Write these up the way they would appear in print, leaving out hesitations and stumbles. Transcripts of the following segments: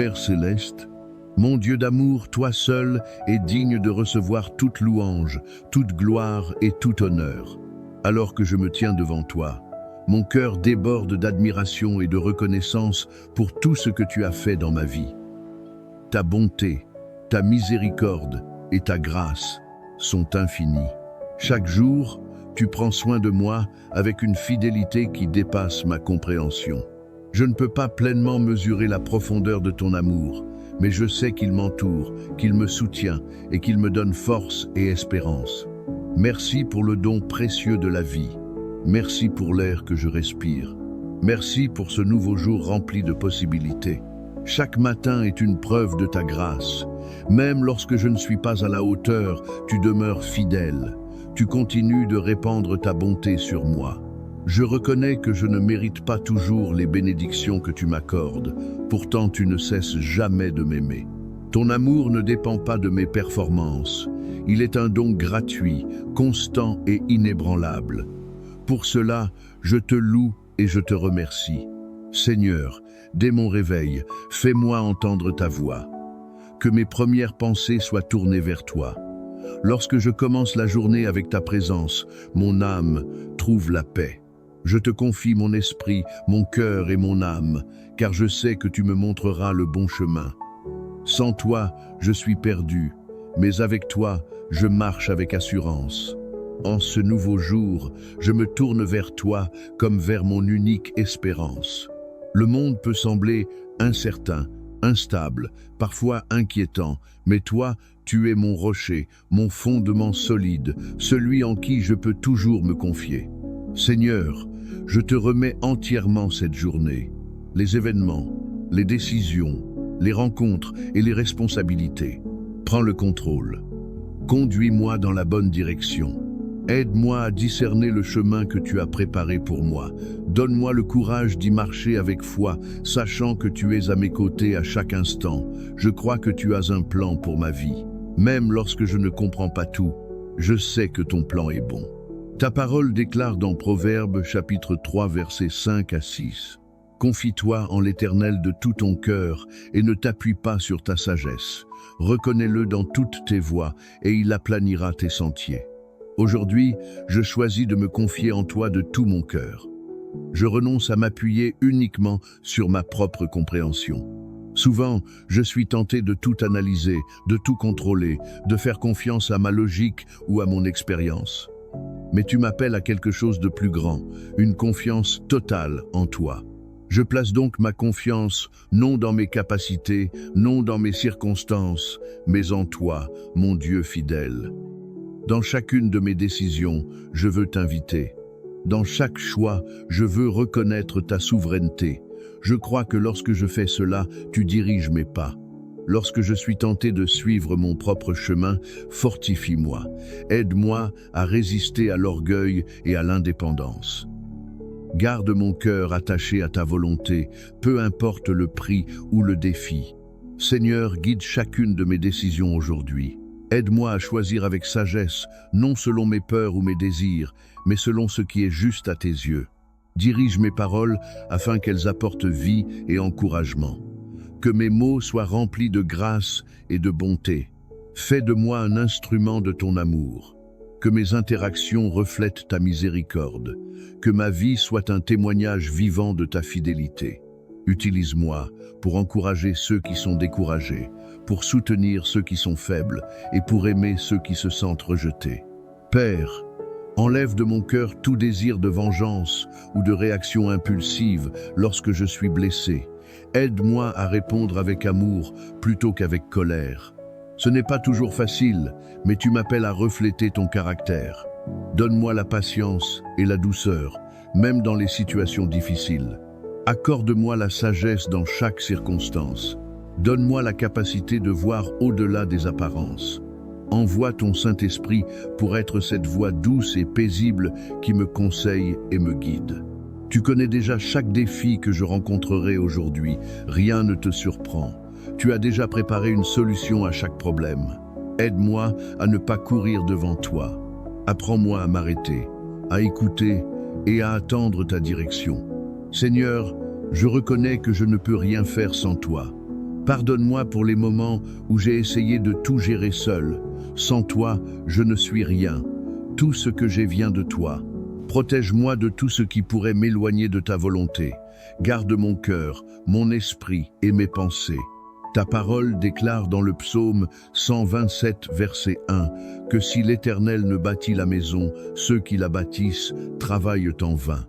Père céleste, mon Dieu d'amour, toi seul es digne de recevoir toute louange, toute gloire et tout honneur. Alors que je me tiens devant toi, mon cœur déborde d'admiration et de reconnaissance pour tout ce que tu as fait dans ma vie. Ta bonté, ta miséricorde et ta grâce sont infinies. Chaque jour, tu prends soin de moi avec une fidélité qui dépasse ma compréhension. Je ne peux pas pleinement mesurer la profondeur de ton amour, mais je sais qu'il m'entoure, qu'il me soutient et qu'il me donne force et espérance. Merci pour le don précieux de la vie. Merci pour l'air que je respire. Merci pour ce nouveau jour rempli de possibilités. Chaque matin est une preuve de ta grâce. Même lorsque je ne suis pas à la hauteur, tu demeures fidèle. Tu continues de répandre ta bonté sur moi. Je reconnais que je ne mérite pas toujours les bénédictions que tu m'accordes. Pourtant, tu ne cesses jamais de m'aimer. Ton amour ne dépend pas de mes performances. Il est un don gratuit, constant et inébranlable. Pour cela, je te loue et je te remercie. Seigneur, dès mon réveil, fais-moi entendre ta voix. Que mes premières pensées soient tournées vers toi. Lorsque je commence la journée avec ta présence, mon âme trouve la paix. Je te confie mon esprit, mon cœur et mon âme, car je sais que tu me montreras le bon chemin. Sans toi, je suis perdu, mais avec toi, je marche avec assurance. En ce nouveau jour, je me tourne vers toi comme vers mon unique espérance. Le monde peut sembler incertain, instable, parfois inquiétant, mais toi, tu es mon rocher, mon fondement solide, celui en qui je peux toujours me confier. Seigneur, je te remets entièrement cette journée, les événements, les décisions, les rencontres et les responsabilités. Prends le contrôle. Conduis-moi dans la bonne direction. Aide-moi à discerner le chemin que tu as préparé pour moi. Donne-moi le courage d'y marcher avec foi, sachant que tu es à mes côtés à chaque instant. Je crois que tu as un plan pour ma vie. Même lorsque je ne comprends pas tout, je sais que ton plan est bon. Ta parole déclare dans Proverbes chapitre 3 versets 5 à 6. Confie-toi en l'Éternel de tout ton cœur et ne t'appuie pas sur ta sagesse. Reconnais-le dans toutes tes voies et il aplanira tes sentiers. Aujourd'hui, je choisis de me confier en toi de tout mon cœur. Je renonce à m'appuyer uniquement sur ma propre compréhension. Souvent, je suis tenté de tout analyser, de tout contrôler, de faire confiance à ma logique ou à mon expérience. Mais tu m'appelles à quelque chose de plus grand, une confiance totale en toi. Je place donc ma confiance non dans mes capacités, non dans mes circonstances, mais en toi, mon Dieu fidèle. Dans chacune de mes décisions, je veux t'inviter. Dans chaque choix, je veux reconnaître ta souveraineté. Je crois que lorsque je fais cela, tu diriges mes pas. Lorsque je suis tenté de suivre mon propre chemin, fortifie-moi. Aide-moi à résister à l'orgueil et à l'indépendance. Garde mon cœur attaché à ta volonté, peu importe le prix ou le défi. Seigneur, guide chacune de mes décisions aujourd'hui. Aide-moi à choisir avec sagesse, non selon mes peurs ou mes désirs, mais selon ce qui est juste à tes yeux. Dirige mes paroles afin qu'elles apportent vie et encouragement. Que mes mots soient remplis de grâce et de bonté. Fais de moi un instrument de ton amour. Que mes interactions reflètent ta miséricorde. Que ma vie soit un témoignage vivant de ta fidélité. Utilise-moi pour encourager ceux qui sont découragés, pour soutenir ceux qui sont faibles et pour aimer ceux qui se sentent rejetés. Père, enlève de mon cœur tout désir de vengeance ou de réaction impulsive lorsque je suis blessé. Aide-moi à répondre avec amour plutôt qu'avec colère. Ce n'est pas toujours facile, mais tu m'appelles à refléter ton caractère. Donne-moi la patience et la douceur, même dans les situations difficiles. Accorde-moi la sagesse dans chaque circonstance. Donne-moi la capacité de voir au-delà des apparences. Envoie ton Saint-Esprit pour être cette voix douce et paisible qui me conseille et me guide. Tu connais déjà chaque défi que je rencontrerai aujourd'hui. Rien ne te surprend. Tu as déjà préparé une solution à chaque problème. Aide-moi à ne pas courir devant toi. Apprends-moi à m'arrêter, à écouter et à attendre ta direction. Seigneur, je reconnais que je ne peux rien faire sans toi. Pardonne-moi pour les moments où j'ai essayé de tout gérer seul. Sans toi, je ne suis rien. Tout ce que j'ai vient de toi. Protège-moi de tout ce qui pourrait m'éloigner de ta volonté. Garde mon cœur, mon esprit et mes pensées. Ta parole déclare dans le psaume 127, verset 1, que si l'Éternel ne bâtit la maison, ceux qui la bâtissent travaillent en vain.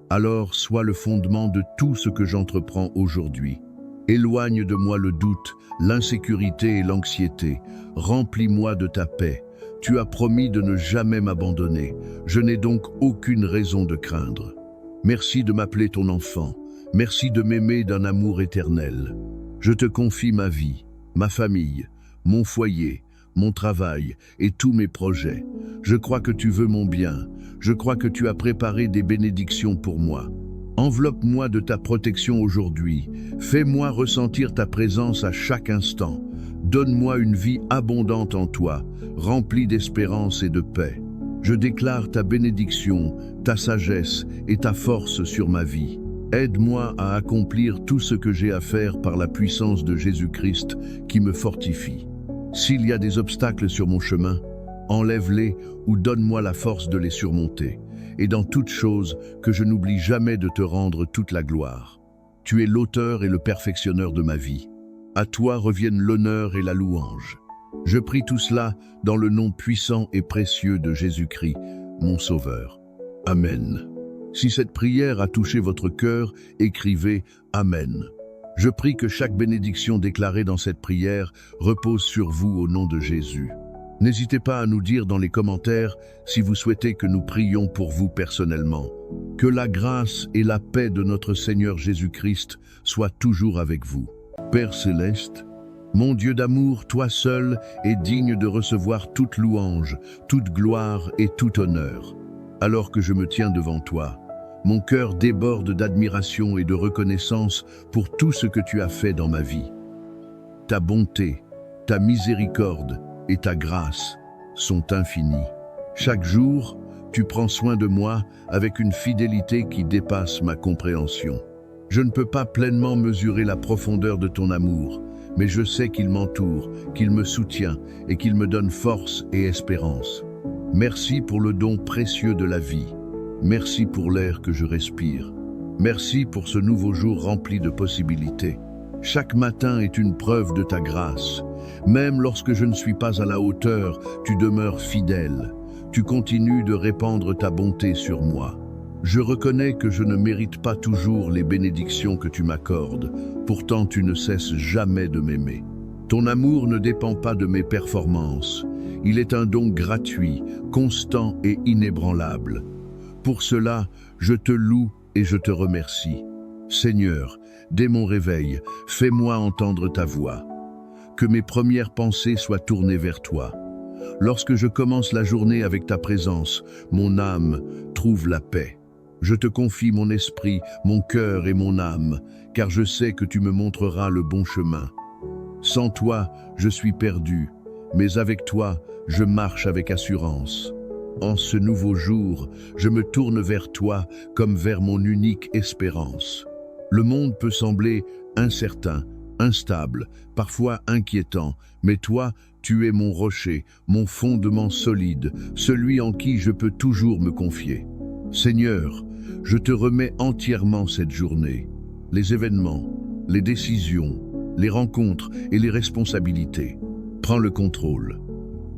Alors sois le fondement de tout ce que j'entreprends aujourd'hui. Éloigne de moi le doute, l'insécurité et l'anxiété. Remplis-moi de ta paix. Tu as promis de ne jamais m'abandonner. Je n'ai donc aucune raison de craindre. Merci de m'appeler ton enfant. Merci de m'aimer d'un amour éternel. Je te confie ma vie, ma famille, mon foyer, mon travail et tous mes projets. Je crois que tu veux mon bien. Je crois que tu as préparé des bénédictions pour moi. Enveloppe-moi de ta protection aujourd'hui. Fais-moi ressentir ta présence à chaque instant. Donne-moi une vie abondante en toi, remplie d'espérance et de paix. Je déclare ta bénédiction, ta sagesse et ta force sur ma vie. Aide-moi à accomplir tout ce que j'ai à faire par la puissance de Jésus-Christ qui me fortifie. S'il y a des obstacles sur mon chemin, enlève-les ou donne-moi la force de les surmonter. Et dans toute chose, que je n'oublie jamais de te rendre toute la gloire. Tu es l'auteur et le perfectionneur de ma vie. À toi reviennent l'honneur et la louange. Je prie tout cela dans le nom puissant et précieux de Jésus-Christ, mon Sauveur. Amen. Si cette prière a touché votre cœur, écrivez « Amen ». Je prie que chaque bénédiction déclarée dans cette prière repose sur vous au nom de Jésus. N'hésitez pas à nous dire dans les commentaires si vous souhaitez que nous prions pour vous personnellement. Que la grâce et la paix de notre Seigneur Jésus-Christ soient toujours avec vous. Père céleste, mon Dieu d'amour, toi seul es digne de recevoir toute louange, toute gloire et tout honneur. Alors que je me tiens devant toi, mon cœur déborde d'admiration et de reconnaissance pour tout ce que tu as fait dans ma vie. Ta bonté, ta miséricorde et ta grâce sont infinies. Chaque jour, tu prends soin de moi avec une fidélité qui dépasse ma compréhension. Je ne peux pas pleinement mesurer la profondeur de ton amour, mais je sais qu'il m'entoure, qu'il me soutient et qu'il me donne force et espérance. Merci pour le don précieux de la vie. Merci pour l'air que je respire. Merci pour ce nouveau jour rempli de possibilités. Chaque matin est une preuve de ta grâce. Même lorsque je ne suis pas à la hauteur, tu demeures fidèle. Tu continues de répandre ta bonté sur moi. Je reconnais que je ne mérite pas toujours les bénédictions que tu m'accordes. Pourtant, tu ne cesses jamais de m'aimer. Ton amour ne dépend pas de mes performances. Il est un don gratuit, constant et inébranlable. Pour cela, je te loue et je te remercie. Seigneur, dès mon réveil, fais-moi entendre ta voix. Que mes premières pensées soient tournées vers toi. Lorsque je commence la journée avec ta présence, mon âme trouve la paix. Je te confie mon esprit, mon cœur et mon âme, car je sais que tu me montreras le bon chemin. Sans toi, je suis perdu, mais avec toi, je marche avec assurance. En ce nouveau jour, je me tourne vers toi comme vers mon unique espérance. Le monde peut sembler incertain, instable, parfois inquiétant, mais toi, tu es mon rocher, mon fondement solide, celui en qui je peux toujours me confier. Seigneur, je te remets entièrement cette journée, les événements, les décisions, les rencontres et les responsabilités. Prends le contrôle.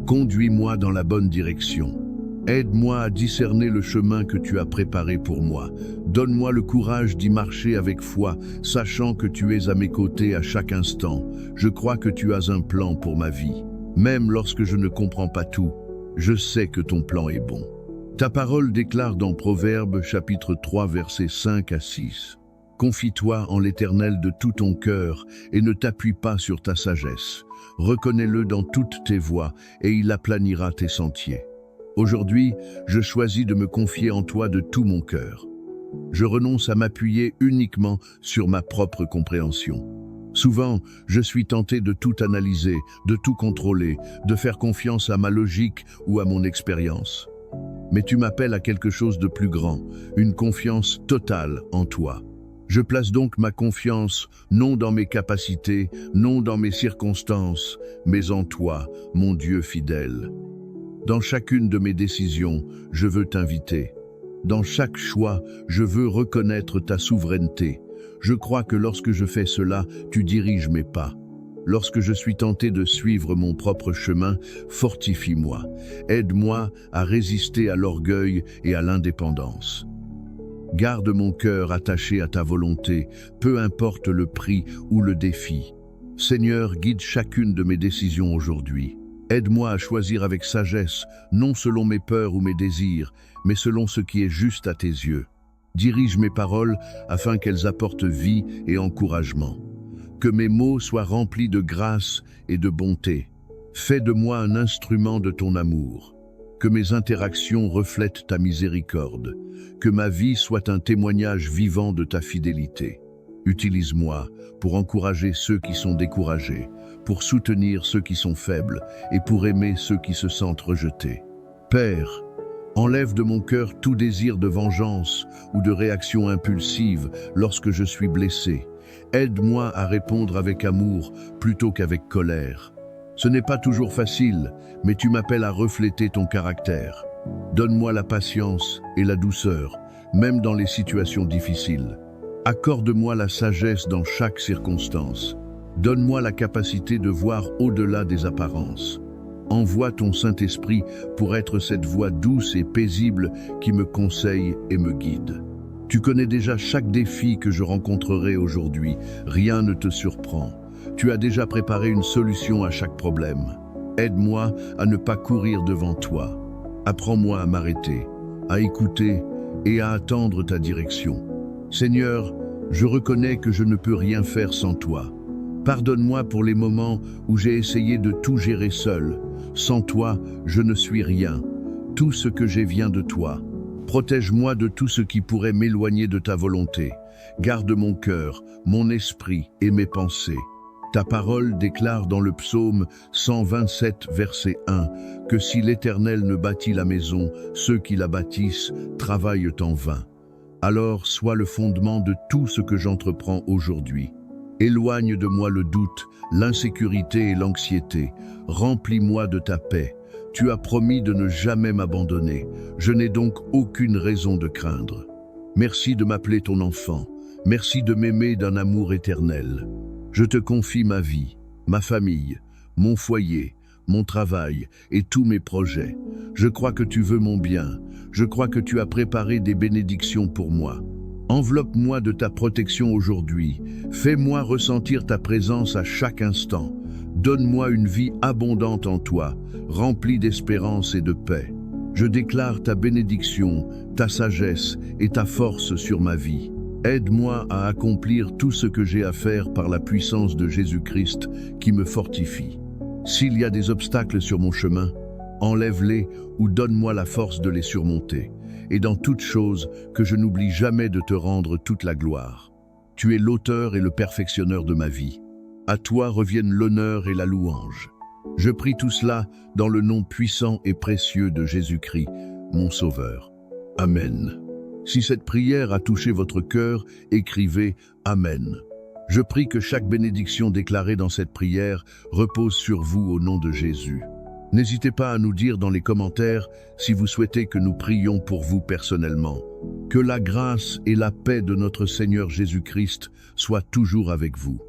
Conduis-moi dans la bonne direction. Aide-moi à discerner le chemin que tu as préparé pour moi. Donne-moi le courage d'y marcher avec foi, sachant que tu es à mes côtés à chaque instant. Je crois que tu as un plan pour ma vie. Même lorsque je ne comprends pas tout, je sais que ton plan est bon. Ta parole déclare dans Proverbes chapitre 3 versets 5 à 6. Confie-toi en l'Éternel de tout ton cœur et ne t'appuie pas sur ta sagesse. Reconnais-le dans toutes tes voies et il aplanira tes sentiers. Aujourd'hui, je choisis de me confier en toi de tout mon cœur. Je renonce à m'appuyer uniquement sur ma propre compréhension. Souvent, je suis tenté de tout analyser, de tout contrôler, de faire confiance à ma logique ou à mon expérience. Mais tu m'appelles à quelque chose de plus grand, une confiance totale en toi. Je place donc ma confiance non dans mes capacités, non dans mes circonstances, mais en toi, mon Dieu fidèle. Dans chacune de mes décisions, je veux t'inviter. Dans chaque choix, je veux reconnaître ta souveraineté. Je crois que lorsque je fais cela, tu diriges mes pas. Lorsque je suis tenté de suivre mon propre chemin, fortifie-moi. Aide-moi à résister à l'orgueil et à l'indépendance. Garde mon cœur attaché à ta volonté, peu importe le prix ou le défi. Seigneur, guide chacune de mes décisions aujourd'hui. Aide-moi à choisir avec sagesse, non selon mes peurs ou mes désirs, mais selon ce qui est juste à tes yeux. Dirige mes paroles afin qu'elles apportent vie et encouragement. Que mes mots soient remplis de grâce et de bonté. Fais de moi un instrument de ton amour. Que mes interactions reflètent ta miséricorde. Que ma vie soit un témoignage vivant de ta fidélité. Utilise-moi pour encourager ceux qui sont découragés, pour soutenir ceux qui sont faibles et pour aimer ceux qui se sentent rejetés. Père, enlève de mon cœur tout désir de vengeance ou de réaction impulsive lorsque je suis blessé. Aide-moi à répondre avec amour plutôt qu'avec colère. Ce n'est pas toujours facile, mais tu m'appelles à refléter ton caractère. Donne-moi la patience et la douceur, même dans les situations difficiles. Accorde-moi la sagesse dans chaque circonstance. Donne-moi la capacité de voir au-delà des apparences. Envoie ton Saint-Esprit pour être cette voix douce et paisible qui me conseille et me guide. Tu connais déjà chaque défi que je rencontrerai aujourd'hui. Rien ne te surprend. Tu as déjà préparé une solution à chaque problème. Aide-moi à ne pas courir devant toi. Apprends-moi à m'arrêter, à écouter et à attendre ta direction. Seigneur, je reconnais que je ne peux rien faire sans toi. Pardonne-moi pour les moments où j'ai essayé de tout gérer seul. Sans toi, je ne suis rien. Tout ce que j'ai vient de toi. Protège-moi de tout ce qui pourrait m'éloigner de ta volonté. Garde mon cœur, mon esprit et mes pensées. Ta parole déclare dans le psaume 127, verset 1, que si l'Éternel ne bâtit la maison, ceux qui la bâtissent travaillent en vain. Alors sois le fondement de tout ce que j'entreprends aujourd'hui. Éloigne de moi le doute, l'insécurité et l'anxiété. Remplis-moi de ta paix. Tu as promis de ne jamais m'abandonner. Je n'ai donc aucune raison de craindre. Merci de m'appeler ton enfant. Merci de m'aimer d'un amour éternel. Je te confie ma vie, ma famille, mon foyer, mon travail et tous mes projets. Je crois que tu veux mon bien. Je crois que tu as préparé des bénédictions pour moi. Enveloppe-moi de ta protection aujourd'hui. Fais-moi ressentir ta présence à chaque instant. Donne-moi une vie abondante en toi, remplie d'espérance et de paix. Je déclare ta bénédiction, ta sagesse et ta force sur ma vie. Aide-moi à accomplir tout ce que j'ai à faire par la puissance de Jésus-Christ qui me fortifie. S'il y a des obstacles sur mon chemin, enlève-les ou donne-moi la force de les surmonter. Et dans toute chose, que je n'oublie jamais de te rendre toute la gloire. Tu es l'auteur et le perfectionneur de ma vie. À toi reviennent l'honneur et la louange. Je prie tout cela dans le nom puissant et précieux de Jésus-Christ, mon Sauveur. Amen. Si cette prière a touché votre cœur, écrivez « Amen ». Je prie que chaque bénédiction déclarée dans cette prière repose sur vous au nom de Jésus. N'hésitez pas à nous dire dans les commentaires si vous souhaitez que nous prions pour vous personnellement. Que la grâce et la paix de notre Seigneur Jésus-Christ soient toujours avec vous.